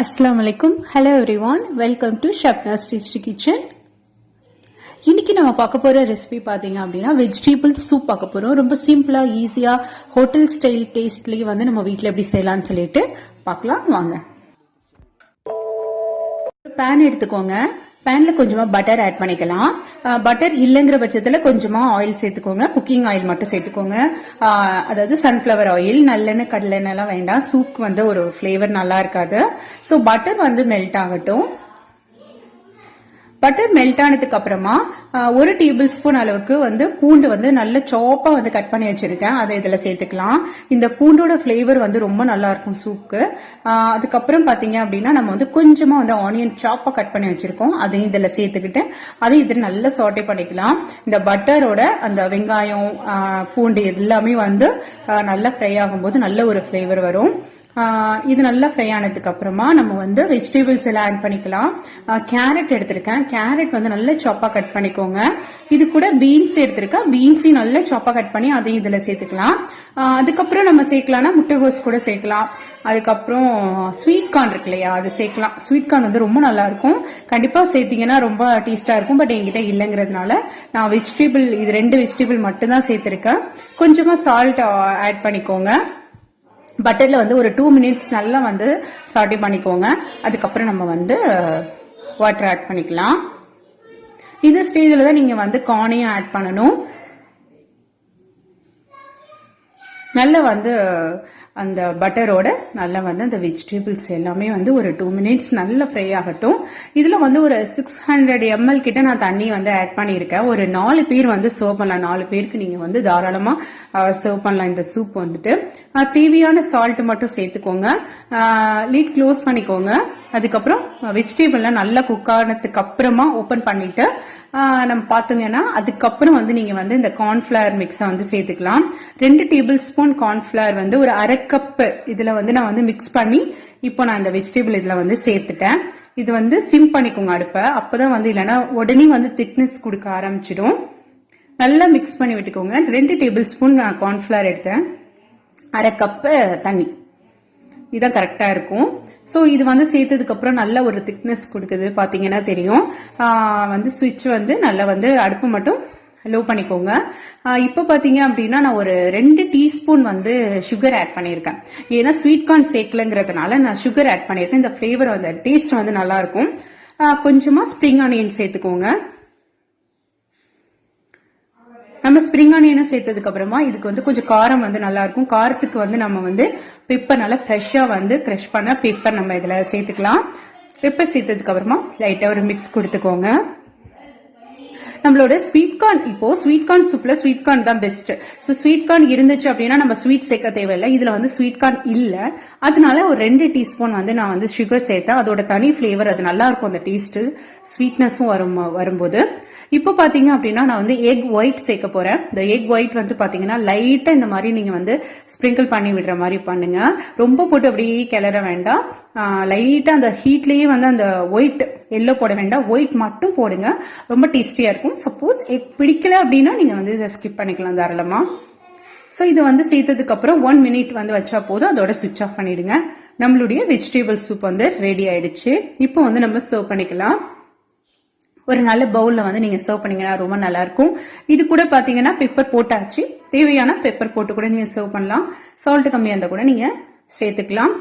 Assalamu alaikum. Hello everyone. Welcome to stastykitchen. இன்னைக்கு நம்ம பார்க்க போற ரெசிபி பாத்தீங்க அப்படின்னா வெஜிடபிள் சூப் பார்க்க போறோம். ரொம்ப சிம்பிளா ஈஸியா ஹோட்டல் ஸ்டைல் டேஸ்ட்லயே வந்து நம்ம வீட்ல எப்படி செய்யலாம்னு சொல்லிட்டு பார்க்கலாம் வாங்க. பேன் எடுத்துக்கோங்க. பேன்ல கொஞ்சமா பட்டர் ஆட் பண்ணிக்கலாம். பட்டர் இல்லைங்கிற பட்சத்துல கொஞ்சமா ஆயில் சேர்த்துக்கோங்க. குக்கிங் ஆயில் மட்டும் சேர்த்துக்கோங்க. அதாவது சன்ஃபிளவர் ஆயில், நல்லெண்ணெய், கடலெண்ணெய் எல்லாம் வேண்டாம். சூப் வந்து ஒரு ஃபிளேவர் நல்லா இருக்காது. ஸோ பட்டர் வந்து மெல்ட் ஆகட்டும். பட்டர் மெல்ட் ஆனதுக்கு அப்புறமா 1 டேபிள் ஸ்பூன் அளவுக்கு வந்து பூண்டு வந்து நல்ல சாப்பா வந்து கட் பண்ணி வச்சிருக்கேன். அதை இதுல சேர்த்துக்கலாம். இந்த பூண்டோட ஃபிளேவர் வந்து ரொம்ப நல்லா இருக்கும் சூப்புக்கு. அதுக்கப்புறம் பாத்தீங்க அப்படின்னா நம்ம வந்து கொஞ்சமா வந்து ஆனியன் சாப்பா கட் பண்ணி வச்சிருக்கோம். அதையும் இதுல சேர்த்துக்கிட்டு அதையும் இதில் நல்லா சாட்டே பண்ணிக்கலாம். இந்த பட்டரோட அந்த வெங்காயம், பூண்டு எல்லாமே வந்து நல்லா ஃப்ரை ஆகும்போது நல்ல ஒரு ஃபிளேவர் வரும். இது நல்லா ஃப்ரை ஆனதுக்கு அப்புறமா நம்ம வந்து வெஜிடபிள்ஸ் எல்லாம் ஆட் பண்ணிக்கலாம். கேரட் எடுத்திருக்கேன். கேரட் வந்து நல்ல சாப்பா கட் பண்ணிக்கோங்க. இது கூட பீன்ஸ் எடுத்திருக்கேன். பீன்ஸையும் நல்ல சாப்பா கட் பண்ணி அதையும் இதுல சேர்த்துக்கலாம். அதுக்கப்புறம் நம்ம சேர்க்கலாம்னா முட்டைகோஸ் கூட சேர்க்கலாம். அதுக்கப்புறம் ஸ்வீட் கார்ன் இருக்கு இல்லையா, அது சேர்க்கலாம். ஸ்வீட் கார்ன் வந்து ரொம்ப நல்லா இருக்கும். கண்டிப்பா சேர்த்தீங்கன்னா ரொம்ப டேஸ்டா இருக்கும். பட் என்கிட்ட இல்லைங்கிறதுனால நான் வெஜிடபிள், இது 2 வெஜிடபிள் மட்டும் தான் சேர்த்திருக்கேன். கொஞ்சமா சால்ட் ஆட் பண்ணிக்கோங்க. பட்டர்ல வந்து ஒரு 2 மினிட்ஸ் நல்லா வந்து சாட்டே பண்ணிக்கோங்க. அதுக்கப்புறம் நம்ம வந்து வாட்டர் ஆட் பண்ணிக்கலாம். இந்த ஸ்டேஜ்ல தான் நீங்க வந்து கார்னையும் ஆட் பண்ணணும். நல்லா வந்து அந்த பட்டரோட நல்லா வந்து அந்த வெஜிடபிள்ஸ் எல்லாமே வந்து ஒரு 2 மினிட்ஸ் நல்லா ஃப்ரை ஆகட்டும். இதுல வந்து ஒரு 600 ml கிட்ட நான் தண்ணி வந்து ஆட் பண்ணியிருக்கேன். ஒரு 4 பேர் வந்து சர்வ் பண்ணலாம். 4 பேருக்கு நீங்க வந்து தாராளமா சர்வ் பண்ணலாம். இந்த சூப் வந்துட்டு தேவையான சால்ட் மட்டும் சேர்த்துக்கோங்க. லிட் க்ளோஸ் பண்ணிக்கோங்க. அதுக்கப்புறம் வெஜிடபிள்லாம் நல்லா குக் ஆனதுக்கு அப்புறமா ஓபன் பண்ணிட்டு நம்ம பார்த்தோங்கன்னா அதுக்கப்புறம் வந்து நீங்க வந்து இந்த கார்ன்ஃபிளவர் மிக்ஸை வந்து சேர்த்துக்கலாம். 2 டேபிள் ஸ்பூன் கார்ன்ஃபிளவர் வந்து ஒரு 1/2 கப் இதுல வந்து நான் வந்து மிக்ஸ் பண்ணி இப்போ நான் இந்த வெஜிடபிள் இதுல வந்து சேர்த்துட்டேன். இது வந்து சிம் பண்ணிக்கோங்க அடுப்பை. அப்பதான் வந்து இல்லைன்னா உடனே வந்து திக்னஸ் கொடுக்க ஆரம்பிச்சிடும். நல்லா மிக்ஸ் பண்ணி விட்டுக்கோங்க. 2 டேபிள் ஸ்பூன் நான் கார்ன்ஃபிளவர் எடுத்தேன். 1/2 கப் தண்ணி, இதான் கரெக்டா இருக்கும். ஸோ இது வந்து சேர்த்ததுக்கு அப்புறம் நல்ல ஒரு திக்னஸ் கொடுக்குது. பாத்தீங்கன்னா தெரியும். வந்து சுவிட்ச் வந்து நல்லா வந்து அடுப்பு மட்டும் லோ பண்ணிக்கோங்க. இப்போ பாத்தீங்க அப்படின்னா நான் ஒரு 2 டீஸ்பூன் வந்து சுகர் ஆட் பண்ணியிருக்கேன். ஏன்னா ஸ்வீட் கார்ன் சேர்க்கலங்கிறதுனால நான் சுகர் ஆட் பண்ணியிருக்கேன். இந்த ஃபிளேவர் வந்து டேஸ்ட் வந்து நல்லா இருக்கும். கொஞ்சமா ஸ்ப்ரிங் ஆனியன் சேர்த்துக்கோங்க. நம்ம ஸ்ப்ரிங் ஆனியனும் சேர்த்ததுக்கு அப்புறமா இதுக்கு வந்து கொஞ்சம் காரம் வந்து நல்லா இருக்கும். காரத்துக்கு வந்து நம்ம வந்து பெப்பர் நல்லா ஃப்ரெஷ்ஷா வந்து கிரஷ் பண்ண பெப்பர் நம்ம இதுல சேர்த்துக்கலாம். பெப்பர் சேர்த்ததுக்கு அப்புறமா லைட்டா ஒரு மிக்ஸ் கொடுத்துக்கோங்க. நம்மளோட ஸ்வீட் கார்ன், இப்போ ஸ்வீட் கார்ன் சூப்ல ஸ்வீட் கார்ன் தான் பெஸ்ட். ஸோ ஸ்வீட் கார்ன் இருந்துச்சு அப்படின்னா நம்ம ஸ்வீட் சேர்க்க தேவையில்லை. இதுல வந்து ஸ்வீட் கார்ன் இல்லை, அதனால ஒரு 2 டீஸ்பூன் வந்து நான் வந்து சுகர் சேர்த்தேன். அதோட தனி ஃபிளேவர் அது நல்லா இருக்கும். அந்த டேஸ்ட் ஸ்வீட்னஸும் வரும்போது இப்போ பாத்தீங்க அப்படின்னா நான் வந்து எக் ஒயிட் சேர்க்க போறேன். இந்த எக் ஒயிட் வந்து பாத்தீங்கன்னா லைட்டா இந்த மாதிரி நீங்க வந்து ஸ்ப்ரிங்கிள் பண்ணி விடுற மாதிரி பண்ணுங்க. ரொம்ப போட்டு அப்படியே கிளற வேண்டாம். லைட்டா அந்த ஹீட்லயே வந்து அந்த ஒயிட், எல்லோ போட வேண்டாம், ஒயிட் மட்டும் போடுங்க. ரொம்ப டேஸ்டியா இருக்கும். சப்போஸ் எக் பிடிக்கல அப்படின்னா நீங்க வந்து இதை ஸ்கிப் பண்ணிக்கலாம் தாராளமா. ஸோ இதை வந்து சேர்த்ததுக்கு அப்புறம் 1 மினிட் வந்து வச்சா போதும். அதோட சுவிட்ச் ஆஃப் பண்ணிடுங்க. நம்மளுடைய வெஜிடபிள் சூப் வந்து ரெடி ஆயிடுச்சு. இப்போ வந்து நம்ம சர்வ் பண்ணிக்கலாம். ஒரு நல்ல பவுல்ல வந்து நீங்க சர்வ் பண்ணீங்கன்னா ரொம்ப நல்லா இருக்கும். இது கூட பாத்தீங்கன்னா பெப்பர் போட்டாச்சு. தேவையான பெப்பர் போட்டு கூட நீங்க சர்வ் பண்ணலாம். சால்ட் கம்மியா இருந்தா கூட நீங்க சேர்த்துக்கலாம்.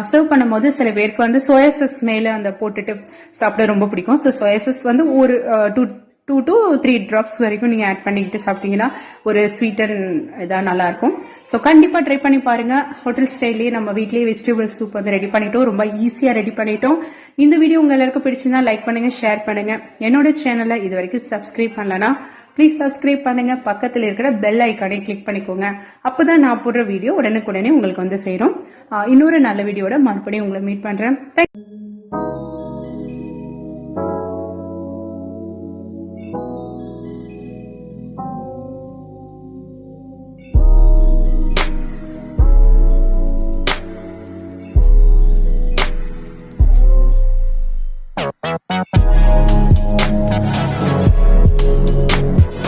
சர்வ் பண்ணும்போது சில பேருக்கு வந்து சோயா சாஸ் மேல அந்த போட்டுட்டு சாப்பிட ரொம்ப பிடிக்கும். ஸோ சோயா சாஸ் வந்து ஒரு 2 to 3 டிராப்ஸ் வரைக்கும் நீங்க ஆட் பண்ணிக்கிட்டு சாப்பிட்டீங்கன்னா ஒரு ஸ்வீட்டர் இதா நல்லா இருக்கும். ஸோ கண்டிப்பா ட்ரை பண்ணி பாருங்க. ஹோட்டல் ஸ்டைல்லேயே நம்ம வீட்லயே வெஜிடபிள் சூப் வந்து ரெடி பண்ணிட்டோம். ரொம்ப ஈஸியா ரெடி பண்ணிட்டோம். இந்த வீடியோ உங்க எல்லாருக்கும் பிடிச்சிருந்தா லைக் பண்ணுங்க, ஷேர் பண்ணுங்க. என்னோட சேனலை இது வரைக்கும் சப்ஸ்கிரைப் பண்ணலனா ப்ளீஸ் சப்ஸ்கிரைப் பண்ணுங்க. பக்கத்தில் இருக்கிற பெல் ஐக்கானை கிளிக் பண்ணிக்கோங்க. அப்பதான் நான் போடுற வீடியோ உடனுக்குடனே உங்களுக்கு வந்து சேரும். இன்னொரு நல்ல வீடியோட மறுபடியும் உங்களை மீட் பண்றேன்.